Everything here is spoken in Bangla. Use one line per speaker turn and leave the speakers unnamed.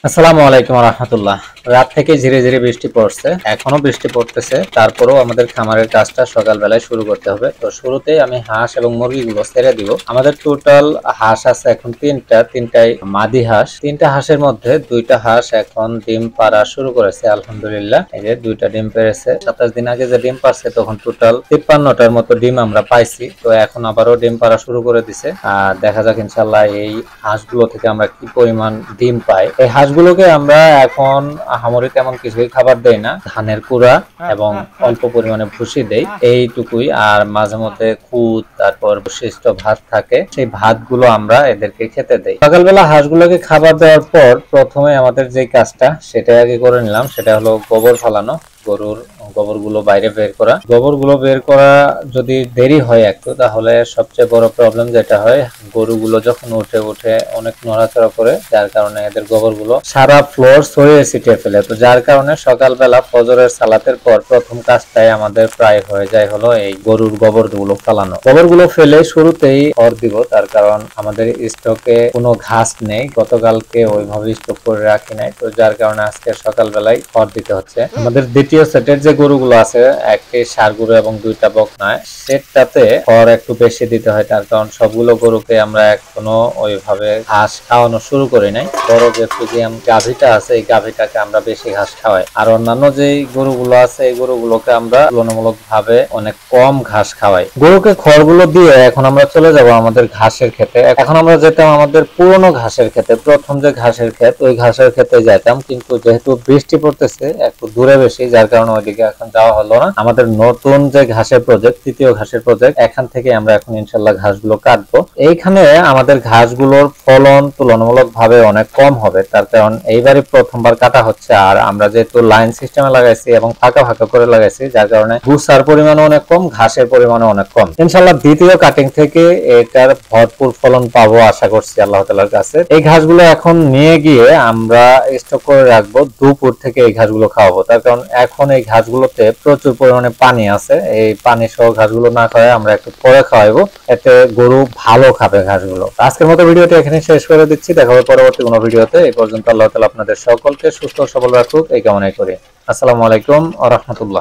আসসালামু আলাইকুম রাহমাতুল্লাহ। রাত থেকে ধীরে ধীরে বৃষ্টি পড়ছে, এখনো বৃষ্টি পড়তেছে, তারপরেও আমাদের খামারের কাজটা সকালবেলায় শুরু করতে হবে। তো শুরুতেই আমি হাঁস এবং মুরগিগুলো ছেড়ে দিব। আমাদের টোটাল হাঁস আছে এখন তিনটাই মাদি হাঁস। তিনটা হাঁসের মধ্যে দুইটা হাঁস এখন ডিম পাড়া শুরু করেছে আলহামদুলিল্লাহ। এই যে দুইটা ডিম পেড়েছে। 27 দিন আগে যে ডিম পারছে তখন টোটাল 53টার মতো ডিম আমরা পাইছি। তো এখন আবারও ডিম পাড়া শুরু করে দিছে। আর দেখা যাক ইনশাল্লাহ এই হাঁসগুলো থেকে আমরা কি পরিমাণ ডিম পাই। এই হাঁসগুলোকে আমরা এখন আহামরি তেমন কিছুই খাবার দেই না, ধানের কুড়া এবং অল্প পরিমাণে ভুসি দেই, এইটুকুই। আর মাঝে মধ্যে খুদ, তারপর বশিষ্ট ভাত থাকে, সেই ভাতগুলো আমরা এদেরকে খেতে দেই। সকালবেলা হাঁসগুলোকে খাবার দেওয়ার পর প্রথমে আমাদের যে কাজটা সেটা আগে করে নিলাম, সেটা হলো গোবর ফালানো। গরুর গোবরগুলো বাইরে বের করা। গোবরগুলো বের করা যদি দেরি হয় একটু, তাহলে সবচেয়ে বড় প্রবলেম যেটা হয়, গরুগুলো যখন উঠে উঠে অনেক নড়াচড়া করে, যার কারণে এদের গোবরগুলো সারা ফ্লোর ছড়িয়ে ছিটিয়ে ফেলে। তো যার কারণে সকালবেলা ফজরের সালাতের পর প্রথম কাজটাই আমাদের প্রায় হয়ে যায় হলো এই গরুর গোবরগুলো ফালানো। গোবরগুলো ফেলে শুরুতেই খড় দিব, তার কারণ আমাদের স্টকে কোনো ঘাস নেই, গতকালকে ওইভাবে স্টক করে রাখি নাই। তো যার কারণে আজকে সকালবেলায় খড় দিতে হচ্ছে। আমাদের দ্বিতীয় সেটের যে গরুগুলো আছে, একটি ষাঁড় গরু এবং দুইটা বকনা, সেটটাতে খড় একটু বেশি দিতে হয়, তার কারণ সবগুলো গরুকে আমরা এখনো ওইভাবে ঘাস খাওয়ানো শুরু করি নাই। বড় যে ফ্রিজিয়ান গাভীটা আছে, এই গাভীটাকে আমরা বেশি ঘাস খাওয়াই। আর অন্যান্য যে গরুগুলো আছে, এই গরুগুলোকে আমরা তুলনামূলক ভাবে অনেক কম ঘাস খাওয়াই। গরুকে খড়গুলো দিয়ে এখন আমরা চলে যাব আমাদের ঘাসের খেতে। এখন আমরা যেতাম আমাদের পুরনো ঘাসের খেতে, প্রথম যে ঘাসের ক্ষেত, ওই ঘাসের খেতে যেতাম, কিন্তু যেহেতু বৃষ্টি পড়তেছে একটু দূরে বেশি, যার কারণে ওইদিকে এখন যাওয়া হলো না। আমাদের নতুন যে ঘাসের প্রজেক্ট, তৃতীয় ঘাসের প্রজেক্ট, এখান থেকে আমরা এখন ইনশাল্লাহ ঘাসগুলো কাটবো। এইখানে আমাদের ঘাসগুলোর ফলন তুলনামূলক ভাবে অনেক কম হবে, তার কারণ এইবারই প্রথমবার কাটা হচ্ছে। আর আমরা যেহেতু লাইন সিস্টেমে লাগাইছি এবং ফাঁকা ফাঁকা করে লাগাইছি, যার কারণে ভুসার পরিমাণ অনেক কম, ঘাসের পরিমাণ অনেক কম। ইনশাল্লাহ দ্বিতীয় কাটিং থেকে এটার ভরপুর ফলন পাবো আশা করছি আল্লাহ তাআলার কাছে। এই ঘাসগুলো এখন নিয়ে গিয়ে আমরা স্টক করে রাখবো, দুপুর থেকে এই ঘাসগুলো খাওয়াবো, তার কারণ এখন এই ঘাসগুলোতে প্রচুর পরিমাণে পানি আছে। এই পানি সহ ঘাসগুলো না খাওয়াই আমরা একটু পরে খাওয়াবো, এতে গরু ভালো খাবে ঘাসগুলো। আজকের মতো ভিডিওটা এখানে শেষ করে দিচ্ছি, দেখা হবে পরবর্তী কোনো ভিডিওতে। এই পর্যন্ত আল্লাহ তাআলা আপনাদের সকলকে সুস্থ ও সবল রাখুক এই কামনাই করি। আসসালামু আলাইকুম ওয়া রাহমাতুল্লাহ।